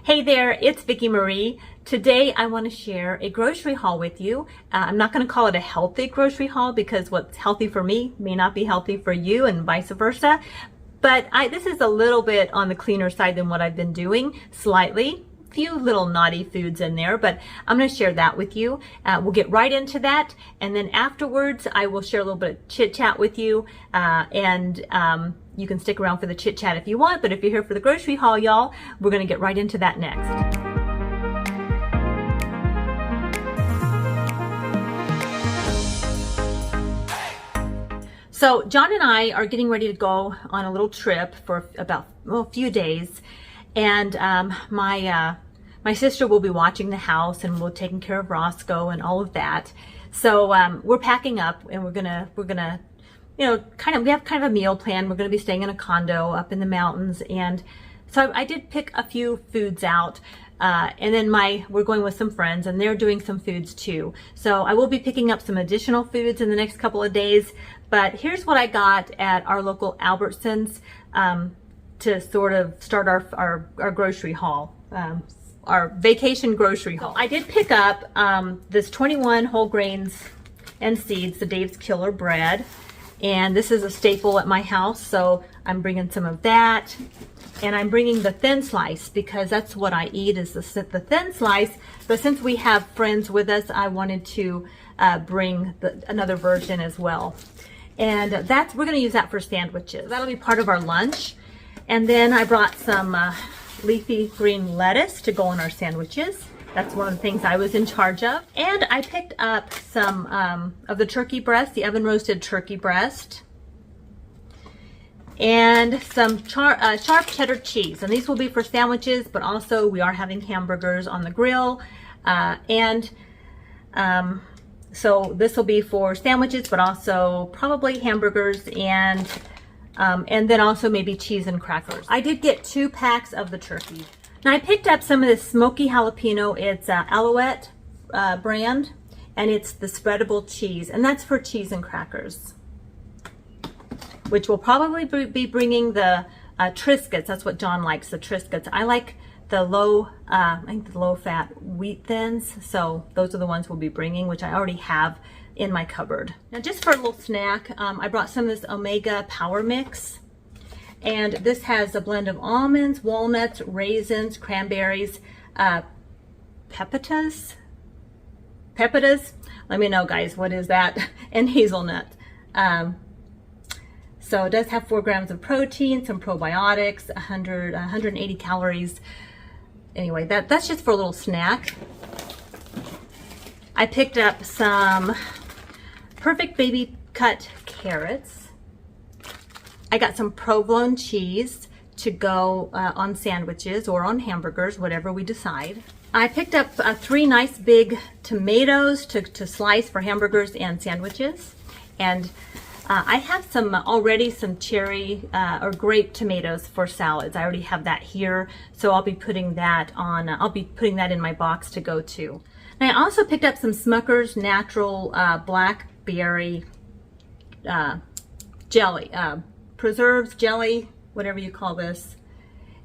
Hey there, it's Vicki Marie. Today I want to share a grocery haul with you. I'm not going to call it a healthy grocery haul because what's healthy for me may not be healthy for you and vice versa. But this is a little bit on the cleaner side than what I've been doing, slightly. Few little naughty foods in there, but I'm going to share that with you. We'll get right into that, and then afterwards I will share a little bit of chit chat with you, and you can stick around for the chit chat if you want, but if you're here for the grocery haul, y'all, we're going to get right into that next. So John and I are getting ready to go on a little trip for about a few days, and my sister will be watching the house, and we're taking care of Rosco and all of that. So we're packing up, and we're gonna we have kind of a meal plan. We're gonna be staying in a condo up in the mountains, and so I did pick a few foods out. And then we're going with some friends, and they're doing some foods too. So I will be picking up some additional foods in the next couple of days. But here's what I got at our local Albertsons to sort of start our grocery haul, our vacation grocery haul. I did pick up this 21 whole grains and seeds, the Dave's Killer bread. And this is a staple at my house, so I'm bringing some of that. And I'm bringing the thin slice because that's what I eat, is the thin slice. But since we have friends with us, I wanted to bring another version as well. And we're going to use that for sandwiches. That'll be part of our lunch. And then I brought some leafy green lettuce to go on our sandwiches. That's one of the things I was in charge of. And I picked up some of the turkey breast, the oven roasted turkey breast, and some sharp cheddar cheese. And these will be for sandwiches, but also we are having hamburgers on the grill. So this will be for sandwiches, but also probably hamburgers and then also maybe cheese and crackers. I did get 2 packs of the turkey. Now I picked up some of this smoky jalapeno. It's Alouette brand, and it's the spreadable cheese, and that's for cheese and crackers, which will probably be bringing the Triscuits. That's what John likes, the Triscuits. I like the I think the low fat wheat thins, so those are the ones we'll be bringing, which I already have in my cupboard. Now just for a little snack, I brought some of this Omega Power Mix. And this has a blend of almonds, walnuts, raisins, cranberries, pepitas. Let me know, guys, what is that? And hazelnut. So it does have 4 grams of protein, some probiotics, 180 calories. Anyway, that's just for a little snack. I picked up some perfect baby cut carrots. I got some provolone cheese to go on sandwiches or on hamburgers, whatever we decide. I picked up 3 nice big tomatoes to slice for hamburgers and sandwiches. And I have some cherry or grape tomatoes for salads. I already have that here, so I'll be putting that on. I'll be putting that in my box to go to. And I also picked up some Smucker's natural blackberry jelly. Preserves, jelly, whatever you call this.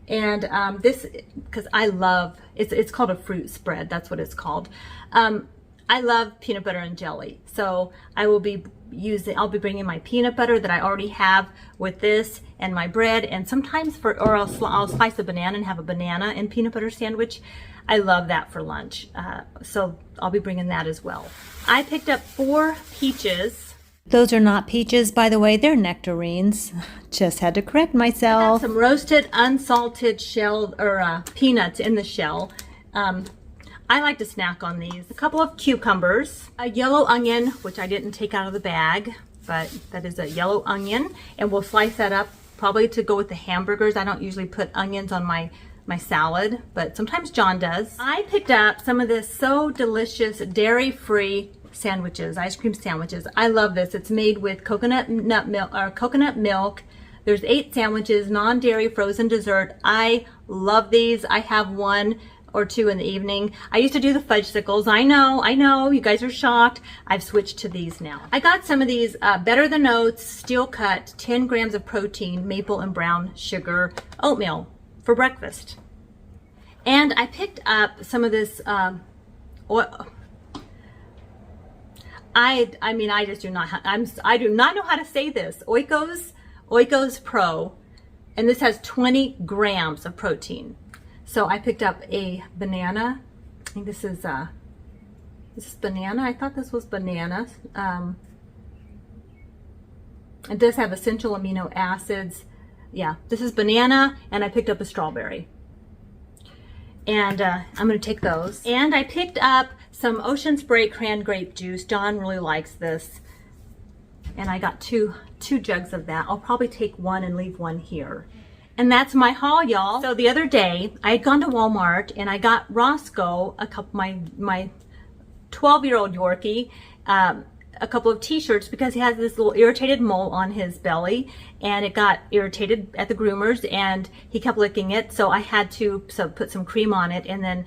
And this, because I love, it's called a fruit spread, that's what it's called. I love peanut butter and jelly, so I'll be bringing my peanut butter that I already have with this, and my bread, and sometimes I'll slice a banana and have a banana and peanut butter sandwich. I love that for lunch, so I'll be bringing that as well. I picked up 4 peaches. Those are not peaches, by the way, they're nectarines. Just had to correct myself. Some roasted unsalted shell or peanuts in the shell. I like to snack on these. A couple of cucumbers, a yellow onion, which I didn't take out of the bag, but that is a yellow onion, and we'll slice that up probably to go with the hamburgers. I don't usually put onions on my salad, but sometimes John does. I picked up some of this So Delicious dairy-free sandwiches, ice cream sandwiches. I love this. It's made with coconut milk. There's 8 sandwiches, non-dairy frozen dessert. I love these. I have 1 or 2 in the evening. I used to do the fudgesicles. I know, you guys are shocked. I've switched to these now. I got some of these Better Than Oats, steel cut, 10 grams of protein, maple and brown sugar oatmeal for breakfast. And I picked up some of this oil. I mean, I just do not, I do not know how to say this. Oikos Pro, and this has 20 grams of protein. So I picked up a banana. I think this is banana. I thought this was banana. It does have essential amino acids. Yeah, this is banana, and I picked up a strawberry. And I'm going to take those. And I picked up some Ocean Spray cran grape juice. John really likes this. And I got two jugs of that. I'll probably take one and leave one here. And that's my haul, y'all. So the other day, I had gone to Walmart and I got Rosco, my 12-year-old Yorkie, a couple of t-shirts because he has this little irritated mole on his belly, and it got irritated at the groomers and he kept licking it, so I had to put some cream on it and then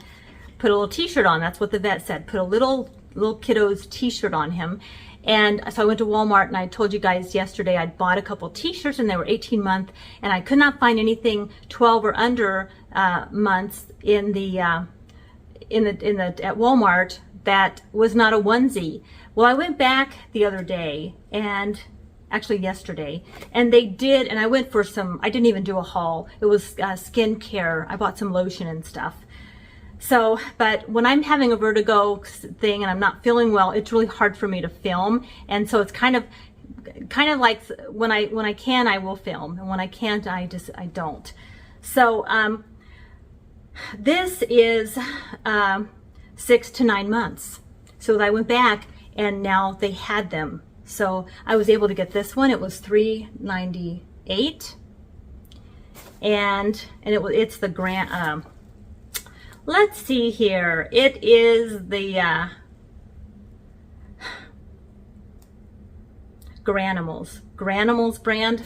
put a little t-shirt on. That's what the vet said, put a little kiddo's t-shirt on him. And so I went to Walmart, and I told you guys yesterday I'd bought a couple t-shirts and they were 18-month, and I could not find anything 12 or under months at Walmart that was not a onesie. Well, I went back the other day, and actually yesterday, and they did, and I went for some, I didn't even do a haul. It was skincare. I bought some lotion and stuff. So, but when I'm having a vertigo thing and I'm not feeling well, it's really hard for me to film. And so it's kind of like when I can, I will film, and when I can't, I don't. So, this is 6 to 9 months. So I went back, and now they had them. So I was able to get this one. It was $3.98, and it's the grand. Let's see here. It is the Granimals brand,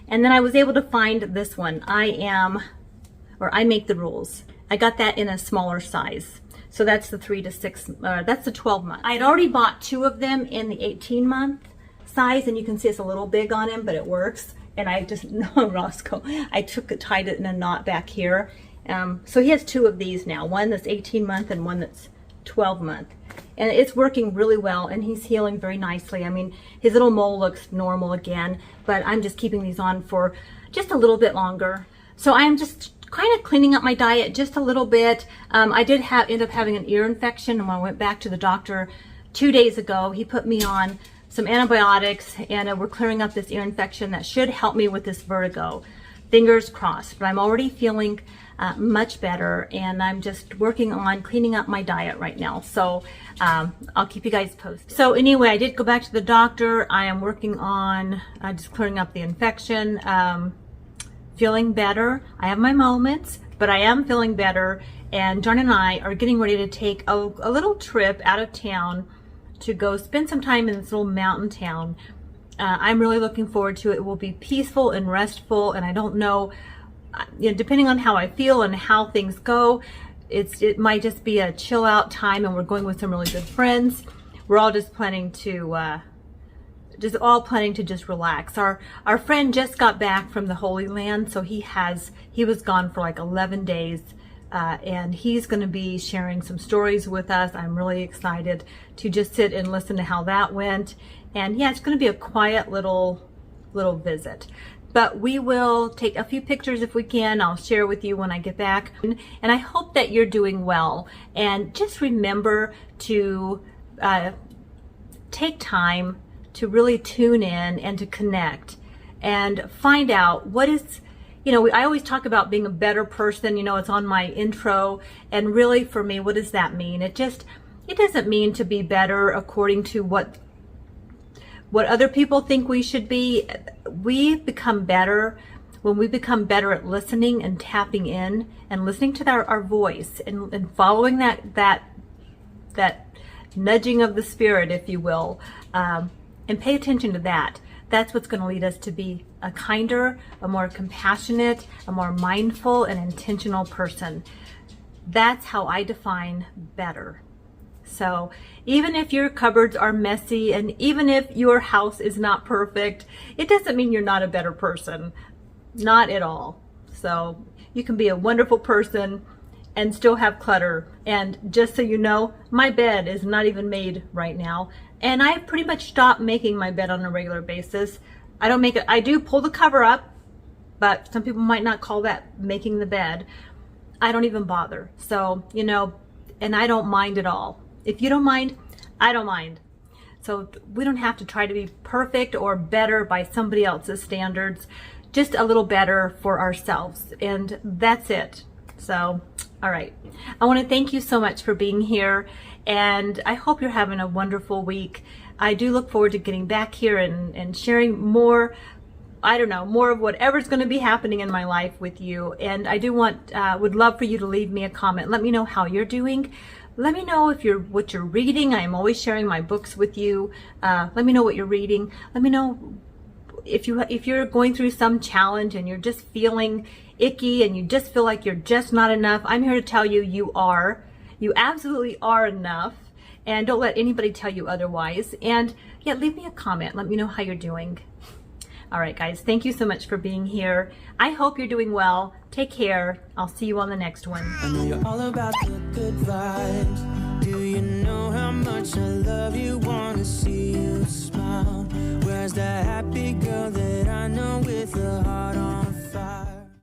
and then I was able to find this one. I Make the Rules. I got that in a smaller size. So that's the 3 to 6, that's the 12 month. I had already bought 2 of them in the 18-month size, and you can see it's a little big on him, but it works. And I just, no, Roscoe, I tied it in a knot back here. So he has 2 of these now, one that's 18-month and one that's 12-month. And it's working really well, and he's healing very nicely. I mean, his little mole looks normal again, but I'm just keeping these on for just a little bit longer. So I'm just kind of cleaning up my diet just a little bit. I did end up having an ear infection, and when I went back to the doctor 2 days ago, he put me on some antibiotics, and we're clearing up this ear infection that should help me with this vertigo. Fingers crossed. But I'm already feeling much better, and I'm just working on cleaning up my diet right now. So I'll keep you guys posted. So anyway, I did go back to the doctor. I am working on just clearing up the infection. Feeling better. I have my moments, but I am feeling better. And John and I are getting ready to take a little trip out of town to go spend some time in this little mountain town. I'm really looking forward to it. It will be peaceful and restful, and I don't know, depending on how I feel and how things go, it might just be a chill out time, and we're going with some really good friends. We're all just planning to just relax. Our friend just got back from the Holy Land, so he was gone for like 11 days, and he's going to be sharing some stories with us. I'm really excited to just sit and listen to how that went. And yeah, it's going to be a quiet little visit. But we will take a few pictures if we can. I'll share with you when I get back. And I hope that you're doing well. And just remember to take time to really tune in and to connect and find out what is, I always talk about being a better person. It's on my intro. And really for me, what does that mean? It doesn't mean to be better according to what other people think we should be. We become better when we become better at listening and tapping in and listening to our voice and following that nudging of the spirit, if you will, and pay attention to that. That's what's going to lead us to be a kinder, a more compassionate, a more mindful and intentional person. That's how I define better. So even if your cupboards are messy and even if your house is not perfect, it doesn't mean you're not a better person. Not at all. So you can be a wonderful person and still have clutter. And just so you know, my bed is not even made right now. And I've pretty much stopped making my bed on a regular basis. I don't make it, I do pull the cover up, but some people might not call that making the bed. I don't even bother. So, you know, and I don't mind at all. If you don't mind, I don't mind. So we don't have to try to be perfect or better by somebody else's standards, just a little better for ourselves. And that's it. So, all right. I want to thank you so much for being here, and I hope you're having a wonderful week. I do look forward to getting back here and sharing more, I don't know, more of whatever's going to be happening in my life with you. And I do want, would love for you to leave me a comment. Let me know how you're doing. Let me know if what you're reading. I am always sharing my books with you. Let me know what you're reading. Let me know if you're going through some challenge and you're just feeling icky and you just feel like you're just not enough. I'm here to tell you, you are. You absolutely are enough. And don't let anybody tell you otherwise. And yeah, leave me a comment. Let me know how you're doing. All right, guys, thank you so much for being here. I hope you're doing well. Take care. I'll see you on the next one. I know you're all about the good vibes. Do you know how much I love you?